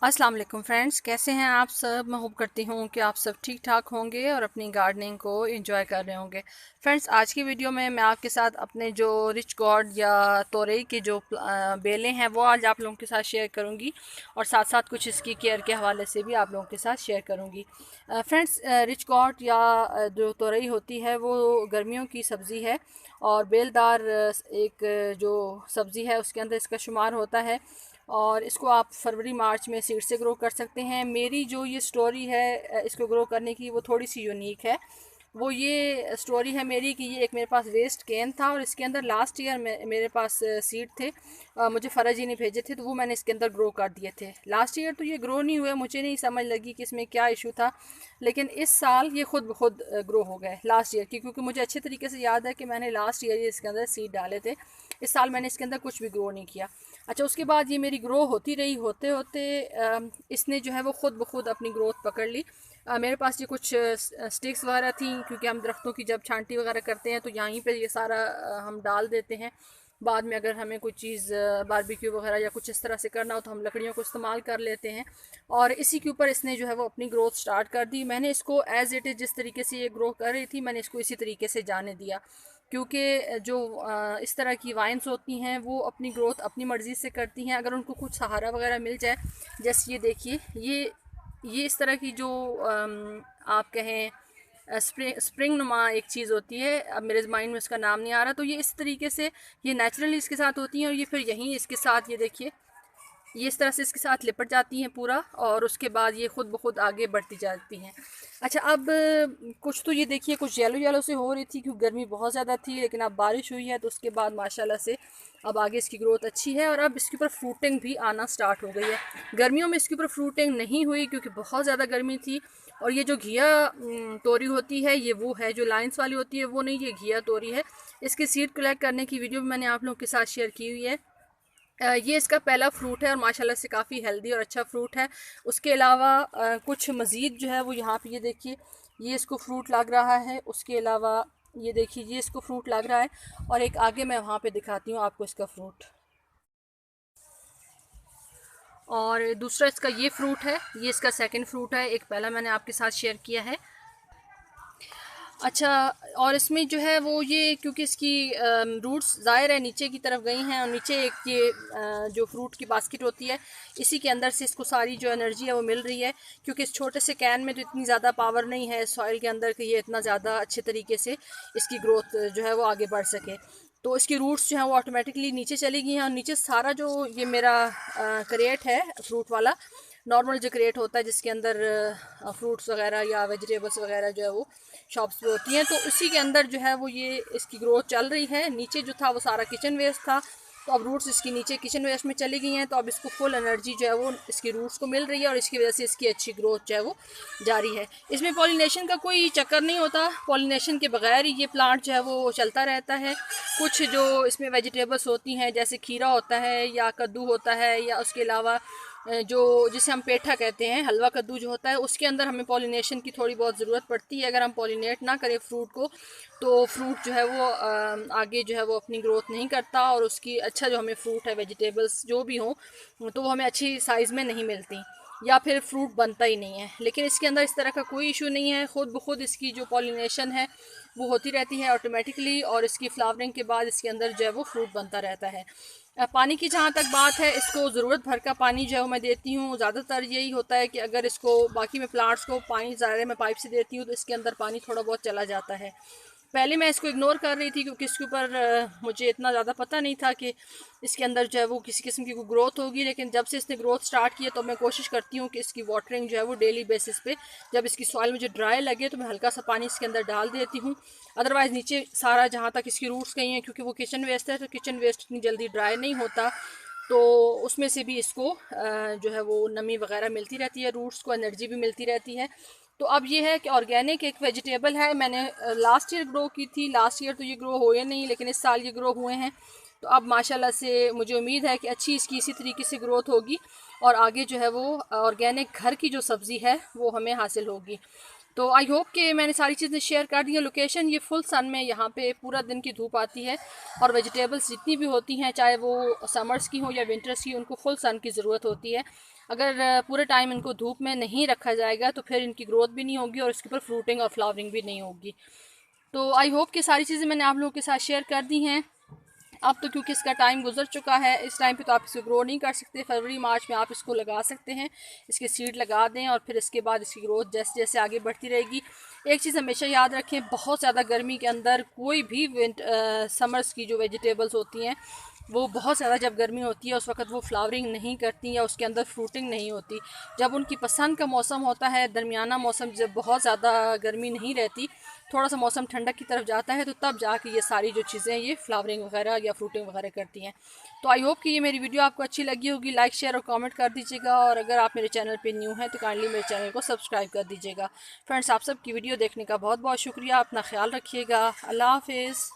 अस्सलाम वालेकुम फ्रेंड्स, कैसे हैं आप सब। मैं होप करती हूँ कि आप सब ठीक ठाक होंगे और अपनी गार्डनिंग को एंजॉय कर रहे होंगे। फ्रेंड्स, आज की वीडियो में मैं आपके साथ अपने जो रिच गॉड या तोरई की जो बेलें हैं वो आज आप लोगों के साथ शेयर करूँगी और साथ साथ कुछ इसकी केयर के हवाले से भी आप लोगों के साथ शेयर करूँगी। फ्रेंड्स, रिच गॉड या जो तोरई होती है वो गर्मियों की सब्ज़ी है और बेलदार एक जो सब्ज़ी है उसके अंदर इसका शुमार होता है और इसको आप फरवरी मार्च में सीड से ग्रो कर सकते हैं। मेरी जो ये स्टोरी है इसको ग्रो करने की वो थोड़ी सी यूनिक है। वो ये स्टोरी है मेरी कि ये एक मेरे पास वेस्ट कैन था और इसके अंदर लास्ट ईयर मेरे पास सीड थे। मुझे फ़रज जी ने भेजे थे तो वो मैंने इसके अंदर ग्रो कर दिए थे। लास्ट ईयर तो ये ग्रो नहीं हुए, मुझे नहीं समझ लगी कि इसमें क्या इशू था, लेकिन इस साल ये खुद ब खुद ग्रो हो गए लास्ट ईयर की, क्योंकि मुझे अच्छे तरीके से याद है कि मैंने लास्ट ईयर इसके अंदर सीड डाले थे। इस साल मैंने इसके अंदर कुछ भी ग्रो नहीं किया। अच्छा, उसके बाद ये मेरी ग्रो होती रही, होते होते इसने जो है वो ख़ुद ब खुद अपनी ग्रोथ पकड़ ली। मेरे पास ये कुछ स्टिक्स वगैरह थी, क्योंकि हम दरख्तों की जब छांटी वगैरह करते हैं तो यहीं पे ये सारा हम डाल देते हैं। बाद में अगर हमें कोई चीज़ बारबेक्यू वगैरह या कुछ इस तरह से करना हो तो हम लकड़ियों को इस्तेमाल कर लेते हैं। और इसी के ऊपर इसने जो है वो अपनी ग्रोथ स्टार्ट कर दी। मैंने इसको एज़ इट इज़ जिस तरीके से ये ग्रो कर रही थी मैंने इसको इसी तरीके से जाने दिया, क्योंकि जो इस तरह की वाइन्स होती हैं वो अपनी ग्रोथ अपनी मर्ज़ी से करती हैं। अगर उनको कुछ सहारा वगैरह मिल जाए, जैसे ये देखिए, ये इस तरह की जो आप कहें स्प्रिंग नुमा एक चीज़ होती है, अब मेरे माइंड में उसका नाम नहीं आ रहा, तो ये इस तरीके से ये नेचुरली इसके साथ होती हैं और ये फिर यहीं इसके साथ ये देखिए ये इस तरह से इसके साथ लिपट जाती हैं पूरा, और उसके बाद ये खुद ब खुद आगे बढ़ती जाती हैं। अच्छा, अब कुछ तो ये देखिए कुछ येलो येलो से हो रही थी क्योंकि गर्मी बहुत ज़्यादा थी, लेकिन अब बारिश हुई है तो उसके बाद माशाल्लाह से अब आगे इसकी ग्रोथ अच्छी है और अब इसके ऊपर फ्रूटिंग भी आना स्टार्ट हो गई है। गर्मियों में इसके ऊपर फ्रूटिंग नहीं हुई क्योंकि बहुत ज़्यादा गर्मी थी। और ये जो घिया तोरी होती है ये वो है, जो लाइन्स वाली होती है वो नहीं, ये घिया तोरी है। इसकी सीड कलेक्ट करने की वीडियो भी मैंने आप लोगों के साथ शेयर की हुई है। ये इसका पहला फ्रूट है और माशाल्लाह से काफ़ी हेल्दी और अच्छा फ्रूट है। उसके अलावा कुछ मज़ीद जो है वो यहाँ पे ये देखिए ये इसको फ्रूट लग रहा है। उसके अलावा ये देखिए ये इसको फ्रूट लग रहा है और एक आगे मैं वहाँ पे दिखाती हूँ आपको इसका फ्रूट। और दूसरा इसका ये फ्रूट है, ये इसका सेकंड फ्रूट है, एक पहला मैंने आपके साथ शेयर किया है। अच्छा, और इसमें जो है वो ये क्योंकि इसकी रूट्स ज़ाहिर है नीचे की तरफ गई हैं और नीचे एक ये जो फ्रूट की बास्केट होती है इसी के अंदर से इसको सारी जो एनर्जी है वो मिल रही है, क्योंकि इस छोटे से कैन में तो इतनी ज़्यादा पावर नहीं है सॉइल के अंदर कि ये इतना ज़्यादा अच्छे तरीके से इसकी ग्रोथ जो है वो आगे बढ़ सके। तो इसकी रूट्स जो हैं वो ऑटोमेटिकली नीचे चली गई हैं और नीचे सारा जो ये मेरा क्रेट है फ्रूट वाला, नॉर्मल जो क्रेट होता है जिसके अंदर फ्रूट्स वगैरह या वेजिटेबल्स वगैरह जो है वो शॉप्स पे होती हैं, तो उसी के अंदर जो है वो ये इसकी ग्रोथ चल रही है। नीचे जो था वो सारा किचन वेस्ट था, तो अब रूट्स इसकी नीचे किचन वेस्ट में चली गई हैं, तो अब इसको फुल एनर्जी जो है वो इसकी रूट्स को मिल रही है और इसकी वजह से इसकी अच्छी ग्रोथ जो है वो जारी है। इसमें पॉलिनेशन का कोई चक्कर नहीं होता, पॉलिनेशन के बगैर ही ये प्लांट जो है वो चलता रहता है। कुछ जो इसमें वेजिटेबल्स होती हैं जैसे खीरा होता है या कद्दू होता है या उसके अलावा जो जिसे हम पेठा कहते हैं, हलवा कद्दू जो होता है, उसके अंदर हमें पॉलिनेशन की थोड़ी बहुत ज़रूरत पड़ती है। अगर हम पॉलिनेट ना करें फ्रूट को तो फ्रूट जो है वो आगे जो है वो अपनी ग्रोथ नहीं करता और उसकी अच्छा जो हमें फ्रूट है वेजिटेबल्स जो भी हों तो वो हमें अच्छी साइज़ में नहीं मिलती या फिर फ्रूट बनता ही नहीं है। लेकिन इसके अंदर इस तरह का कोई इशू नहीं है, ख़ुद ब खुद इसकी जो पॉलिनेशन है वो होती रहती है ऑटोमेटिकली और इसकी फ्लावरिंग के बाद इसके अंदर जो है वो फ्रूट बनता रहता है। पानी की जहाँ तक बात है, इसको ज़रूरत भर का पानी जो है मैं देती हूँ। ज़्यादातर यही होता है कि अगर इसको बाकी मैं प्लांट्स को पानी ज़्यादा मैं पाइप से देती हूँ तो इसके अंदर पानी थोड़ा बहुत चला जाता है। पहले मैं इसको इग्नोर कर रही थी क्योंकि इसके ऊपर मुझे इतना ज़्यादा पता नहीं था कि इसके अंदर जो है वो किसी किस्म की कोई ग्रोथ होगी, लेकिन जब से इसने ग्रोथ स्टार्ट की है तो मैं कोशिश करती हूँ कि इसकी वाटरिंग जो है वो डेली बेसिस पे, जब इसकी सॉइल मुझे ड्राई लगे तो मैं हल्का सा पानी इसके अंदर डाल देती हूँ। अदरवाइज़ नीचे सारा जहाँ तक इसकी रूट्स गई हैं, क्योंकि वो किचन वेस्ट है तो किचन वेस्ट इतनी जल्दी ड्राई नहीं होता, तो उसमें से भी इसको जो है वो नमी वगैरह मिलती रहती है, रूट्स को एनर्जी भी मिलती रहती है। तो अब ये है कि ऑर्गेनिक एक वेजिटेबल है, मैंने लास्ट ईयर ग्रो की थी, लास्ट ईयर तो ये ग्रो हुए नहीं लेकिन इस साल ये ग्रो हुए हैं। तो अब माशाल्लाह से मुझे उम्मीद है कि अच्छी इसकी इसी तरीके से ग्रोथ होगी और आगे जो है वो ऑर्गेनिक घर की जो सब्ज़ी है वो हमें हासिल होगी। तो आई होप कि मैंने सारी चीज़ें शेयर कर दी हैं। लोकेशन ये फुल सन में, यहाँ पे पूरा दिन की धूप आती है और वेजिटेबल्स जितनी भी होती हैं, चाहे वो समर्स की हो या विंटर्स की, उनको फुल सन की ज़रूरत होती है। अगर पूरे टाइम इनको धूप में नहीं रखा जाएगा तो फिर इनकी ग्रोथ भी नहीं होगी और इसके ऊपर फ्रूटिंग और फ्लावरिंग भी नहीं होगी। तो आई होप कि सारी चीज़ें मैंने आप लोगों के साथ शेयर कर दी हैं। अब तो क्योंकि इसका टाइम गुजर चुका है, इस टाइम पे तो आप इसको ग्रो नहीं कर सकते। फरवरी मार्च में आप इसको लगा सकते हैं, इसके सीड लगा दें और फिर इसके बाद इसकी ग्रोथ जैसे जैसे आगे बढ़ती रहेगी। एक चीज़ हमेशा याद रखें, बहुत ज़्यादा गर्मी के अंदर कोई भी समर्स की जो वेजिटेबल्स होती हैं वो बहुत ज़्यादा, जब गर्मी होती है उस वक्त वो फ्लावरिंग नहीं करती या उसके अंदर फ्रूटिंग नहीं होती। जब उनकी पसंद का मौसम होता है, दरमियाना मौसम, जब बहुत ज़्यादा गर्मी नहीं रहती, थोड़ा सा मौसम ठंडक की तरफ जाता है, तो तब जाके ये सारी जो चीज़ें ये फ्लावरिंग वगैरह या फ्रूटिंग वगैरह करती हैं। तो आई होप कि ये मेरी वीडियो आपको अच्छी लगी होगी। लाइक शेयर और कमेंट कर दीजिएगा और अगर आप मेरे चैनल पे न्यू हैं तो काइंडली मेरे चैनल को सब्सक्राइब कर दीजिएगा। फ्रेंड्स, आप सबकी वीडियो देखने का बहुत बहुत शुक्रिया। अपना ख्याल रखिएगा। अल्लाह हाफिज़।